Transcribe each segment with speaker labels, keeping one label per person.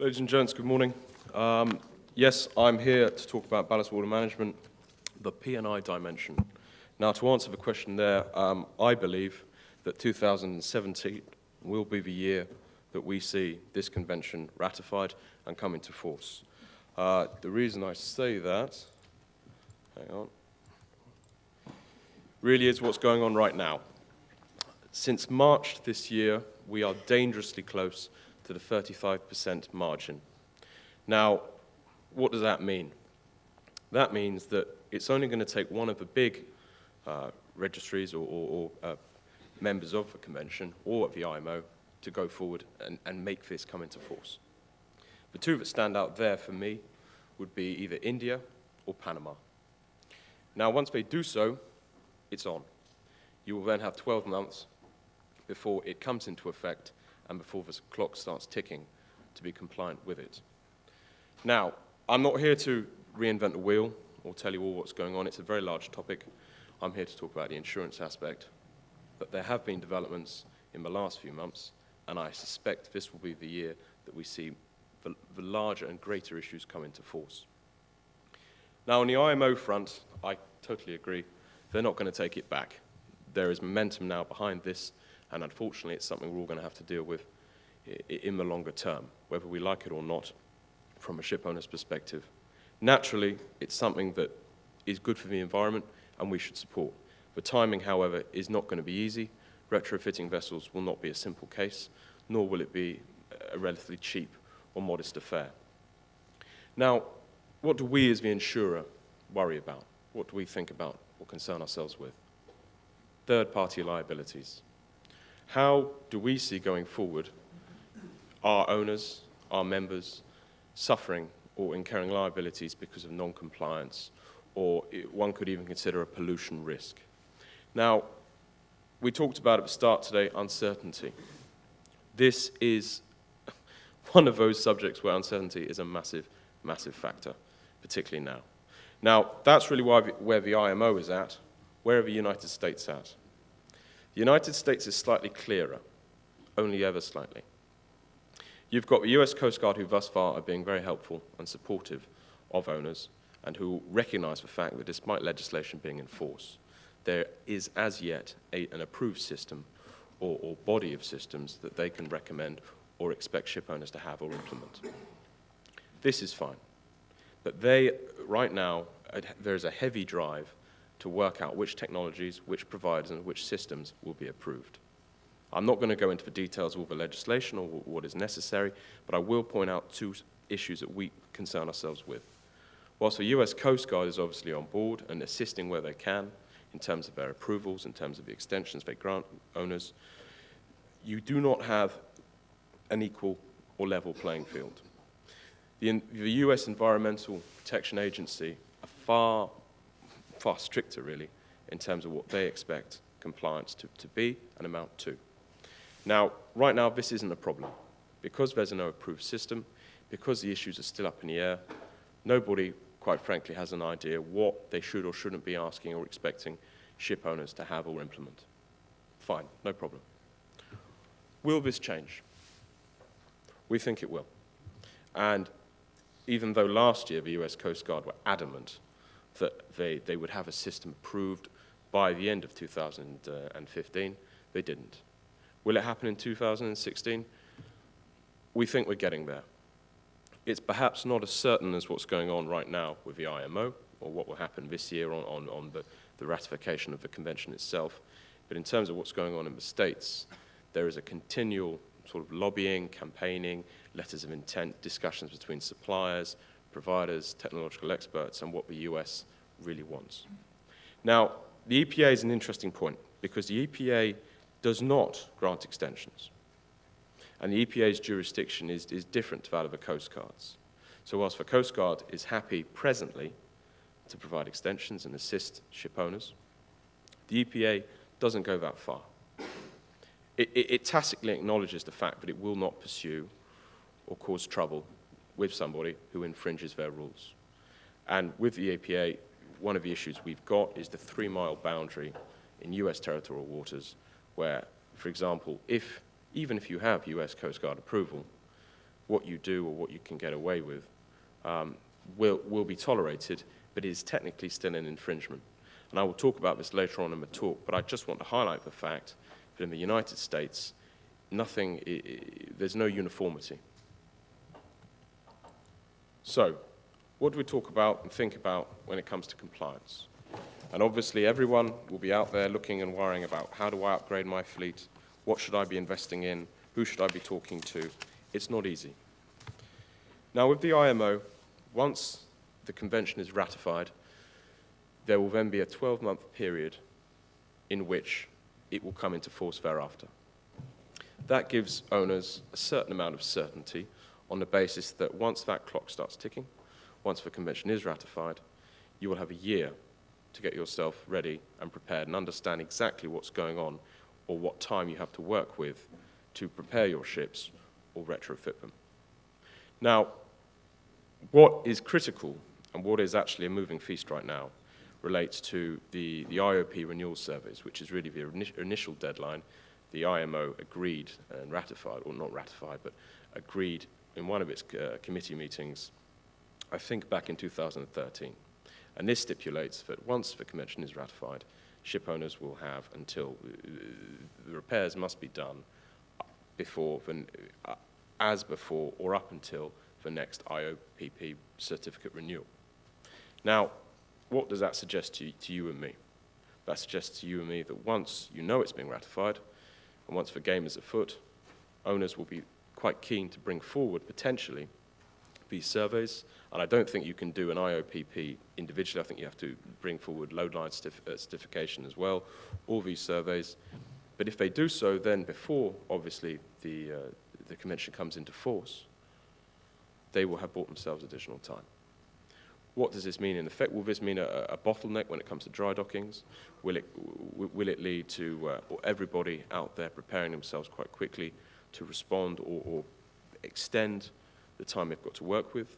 Speaker 1: Ladies and gents, good morning. Yes, I'm here to talk about ballast water management, the P&I dimension. Now, to answer the question there, I believe that 2017 will be the year that we see this convention ratified and come into force. The reason I say that, hang on, really is what's going on right now. Since March this year, we are dangerously close to the 35% margin. Now, what does that mean? That means that it's only going to take one of the big registries or members of the convention or of the IMO to go forward and make this come into force. The two that stand out there for me would be either India or Panama. Now, once they do so, it's on. You will then have 12 months before it comes into effect and before the clock starts ticking to be compliant with it. Now, I'm not here to reinvent the wheel or tell you all what's going on. It's a very large topic. I'm here to talk about the insurance aspect. But there have been developments in the last few months, and I suspect this will be the year that we see the larger and greater issues come into force. Now, on the IMO front, I totally agree. They're not going to take it back. There is momentum now behind this, and unfortunately, it's something we're all going to have to deal with in the longer term, whether we like it or not, from a ship owner's perspective. Naturally, it's something that is good for the environment, and we should support. The timing, however, is not going to be easy. Retrofitting vessels will not be a simple case, nor will it be a relatively cheap or modest affair. Now, what do we as the insurer worry about? What do we think about or concern ourselves with? Third-party liabilities. How do we see going forward our owners, our members, suffering or incurring liabilities because of non-compliance, or one could even consider a pollution risk? Now, we talked about at the start today, uncertainty. This is one of those subjects where uncertainty is a massive, massive factor, particularly now. Now, that's really where the IMO is at. Where are the United States at? The United States is slightly clearer, only ever slightly. You've got the US Coast Guard, who thus far are being very helpful and supportive of owners, and who recognize the fact that despite legislation being in force, there is as yet an approved system or body of systems that they can recommend or expect ship owners to have or implement. This is fine. But right now, there's a heavy drive to work out which technologies, which providers, and which systems will be approved. I'm not going to go into the details of all the legislation or what is necessary, but I will point out two issues that we concern ourselves with. Whilst the US Coast Guard is obviously on board and assisting where they can in terms of their approvals, in terms of the extensions they grant owners, you do not have an equal or level playing field. The US Environmental Protection Agency are far stricter, really, in terms of what they expect compliance to be and amount to. Now, right now, this isn't a problem. Because there's no approved system, because the issues are still up in the air, nobody, quite frankly, has an idea what they should or shouldn't be asking or expecting ship owners to have or implement. Fine, no problem. Will this change? We think it will. And even though last year the US Coast Guard were adamant that they would have a system approved by the end of 2015, they didn't. Will it happen in 2016? We think we're getting there. It's perhaps not as certain as what's going on right now with the IMO or what will happen this year on the ratification of the convention itself, but in terms of what's going on in the States, there is a continual sort of lobbying, campaigning, letters of intent, discussions between suppliers, providers, technological experts, and what the US really wants. Now, the EPA is an interesting point because the EPA does not grant extensions. And the EPA's jurisdiction is different to that of the Coast Guard's. So whilst the Coast Guard is happy presently to provide extensions and assist ship owners, the EPA doesn't go that far. It tacitly acknowledges the fact that it will not pursue or cause trouble with somebody who infringes their rules. And with the EPA, one of the issues we've got is the 3-mile boundary in US territorial waters where, for example, even if you have US Coast Guard approval, what you do or what you can get away with will be tolerated, but it is technically still an infringement. And I will talk about this later on in the talk, but I just want to highlight the fact that in the United States, there's no uniformity. So, what do we talk about and think about when it comes to compliance? And obviously, everyone will be out there looking and worrying about how do I upgrade my fleet, what should I be investing in, who should I be talking to? It's not easy. Now, with the IMO, once the convention is ratified, there will then be a 12-month period in which it will come into force thereafter. That gives owners a certain amount of certainty on the basis that once that clock starts ticking, once the convention is ratified, you will have a year to get yourself ready and prepared and understand exactly what's going on or what time you have to work with to prepare your ships or retrofit them. Now, what is critical and what is actually a moving feast right now relates to the IOP renewal surveys, which is really the initial deadline. The IMO agreed and ratified, or not ratified, but agreed in one of its committee meetings, I think back in 2013. And this stipulates that once the convention is ratified, ship owners will have until the repairs must be done before, as before, or up until the next IOPP certificate renewal. Now, what does that suggest to you and me? That suggests to you and me that once you know it's being ratified, and once the game is afoot, owners will be quite keen to bring forward, potentially, these surveys. And I don't think you can do an IOPP individually. I think you have to bring forward load line certification as well, all these surveys. But if they do so, then before, obviously, the convention comes into force, they will have bought themselves additional time. What does this mean in effect? Will this mean a bottleneck when it comes to dry dockings? Will it lead to everybody out there preparing themselves quite quickly to respond or extend the time they've got to work with?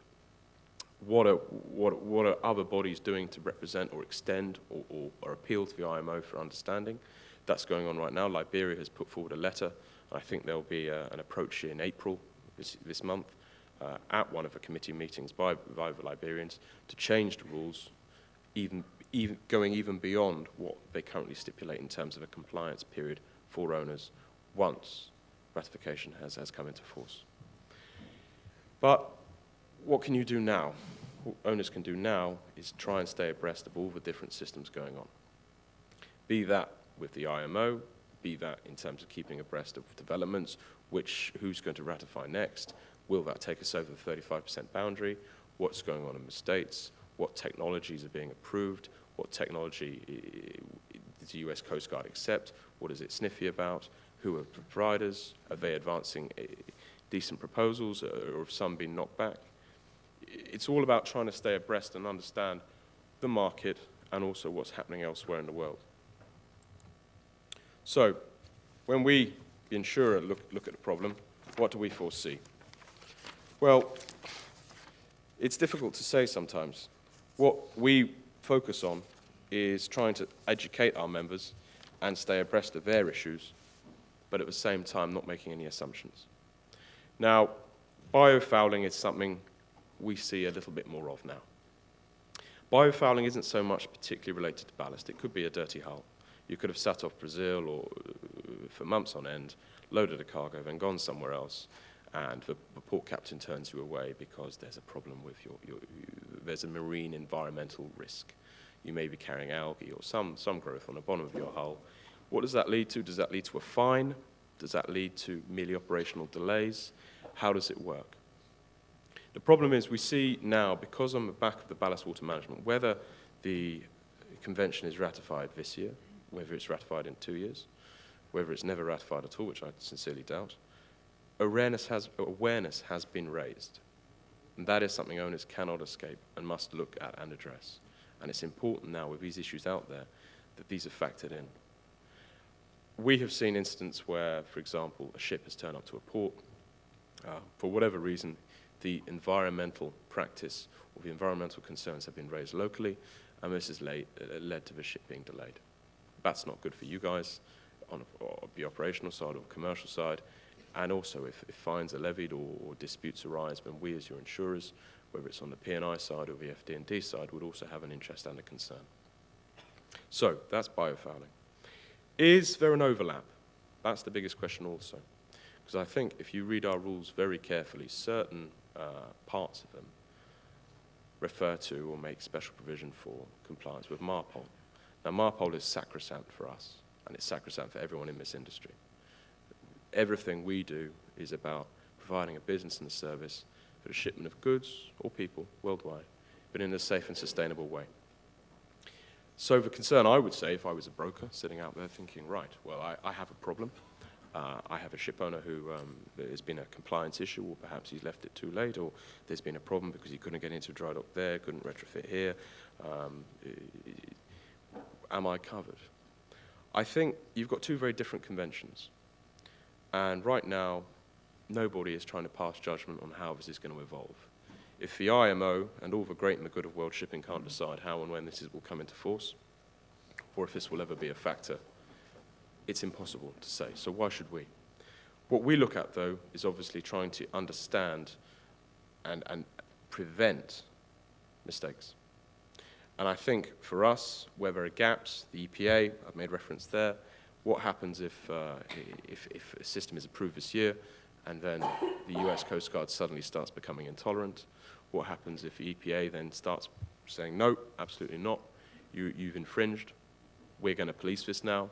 Speaker 1: What are other bodies doing to represent or extend or appeal to the IMO for understanding? That's going on right now. Liberia has put forward a letter. I think there'll be an approach in April this month at one of the committee meetings by the Liberians to change the rules, going even beyond what they currently stipulate in terms of a compliance period for owners once ratification has come into force. But what can you do now? What owners can do now is try and stay abreast of all the different systems going on. Be that with the IMO, be that in terms of keeping abreast of developments, who's going to ratify next, will that take us over the 35% boundary, what's going on in the States, what technologies are being approved, what technology does the US Coast Guard accept, what is it sniffy about, who are providers, are they advancing decent proposals, or have some been knocked back? It's all about trying to stay abreast and understand the market and also what's happening elsewhere in the world. So, when we, the insurer, look at the problem, what do we foresee? Well, it's difficult to say sometimes. What we focus on is trying to educate our members and stay abreast of their issues, but at the same time not making any assumptions. Now, biofouling is something we see a little bit more of now. Biofouling isn't so much particularly related to ballast. It could be a dirty hull. You could have sat off Brazil or for months on end, loaded a cargo, then gone somewhere else, and the port captain turns you away because there's a problem with there's a marine environmental risk. You may be carrying algae or some growth on the bottom of your hull. What does that lead to? Does that lead to a fine? Does that lead to merely operational delays? How does it work? The problem is we see now, because on the back of the ballast water management, whether the convention is ratified this year, whether it's ratified in 2 years, whether it's never ratified at all, which I sincerely doubt, awareness has been raised. And that is something owners cannot escape and must look at and address. And it's important now, with these issues out there, that these are factored in. We have seen instances where, for example, a ship has turned up to a port. For whatever reason, the environmental practice or the environmental concerns have been raised locally, and this has led to the ship being delayed. That's not good for you guys on the operational side or commercial side. And also, if fines are levied or disputes arise, then we as your insurers, whether it's on the P&I side or the FD&D side, would also have an interest and a concern. So that's biofouling. Is there an overlap? That's the biggest question also. Because I think if you read our rules very carefully, certain parts of them refer to or make special provision for compliance with MARPOL. Now, MARPOL is sacrosanct for us, and it's sacrosanct for everyone in this industry. Everything we do is about providing a business and a service for the shipment of goods or people worldwide, but in a safe and sustainable way. So the concern, I would say, if I was a broker sitting out there thinking, right, well, I have a problem. I have a ship owner who there's been a compliance issue, or perhaps he's left it too late, or there's been a problem because he couldn't get into a dry dock there, couldn't retrofit here. Am I covered? I think you've got two very different conventions. And right now, nobody is trying to pass judgment on how this is going to evolve. If the IMO and all the great and the good of world shipping can't decide how and when this will come into force, or if this will ever be a factor, it's impossible to say. So why should we? What we look at, though, is obviously trying to understand and prevent mistakes. And I think for us, where there are gaps, the EPA, I've made reference there, what happens if a system is approved this year and then the US Coast Guard suddenly starts becoming intolerant? What happens if the EPA then starts saying, no, absolutely not, you've infringed, we're going to police this now?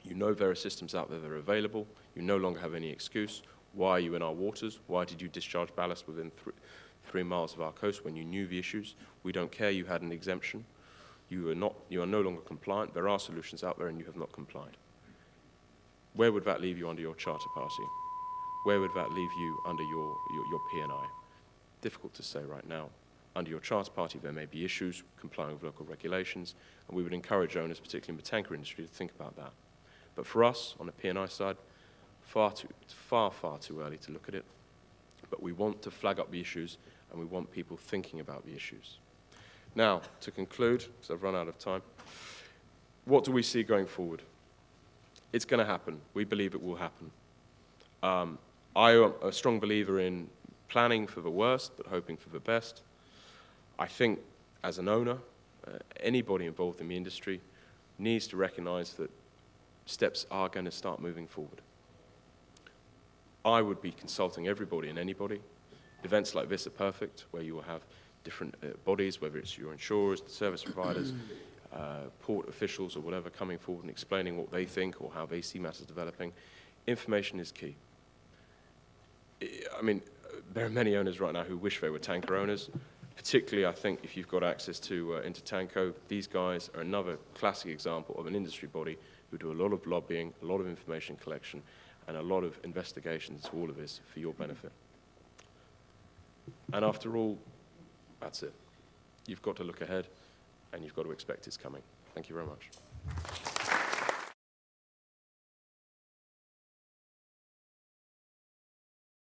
Speaker 1: You know there are systems out there that are available, you no longer have any excuse. Why are you in our waters? Why did you discharge ballast within 3 miles of our coast when you knew the issues? We don't care, you had an exemption. You are no longer compliant. There are solutions out there and you have not complied. Where would that leave you under your charter party? Where would that leave you under your P&I? Difficult to say right now. Under your charter party, there may be issues complying with local regulations, and we would encourage owners, particularly in the tanker industry, to think about that. But for us, on the P&I side, it's far too early to look at it. But we want to flag up the issues, and we want people thinking about the issues. Now, to conclude, because I've run out of time, what do we see going forward? It's going to happen. We believe it will happen. I am a strong believer in planning for the worst, but hoping for the best. I think, as an owner, anybody involved in the industry needs to recognize that steps are going to start moving forward. I would be consulting everybody and anybody. Events like this are perfect, where you will have different bodies, whether it's your insurers, the service providers, port officials or whatever, coming forward and explaining what they think or how they see matters developing. Information is key. I mean, there are many owners right now who wish they were tanker owners. Particularly, I think, if you've got access to Intertanko, these guys are another classic example of an industry body who do a lot of lobbying, a lot of information collection, and a lot of investigations to all of this for your benefit. And after all, that's it. You've got to look ahead, and you've got to expect it's coming. Thank you very much.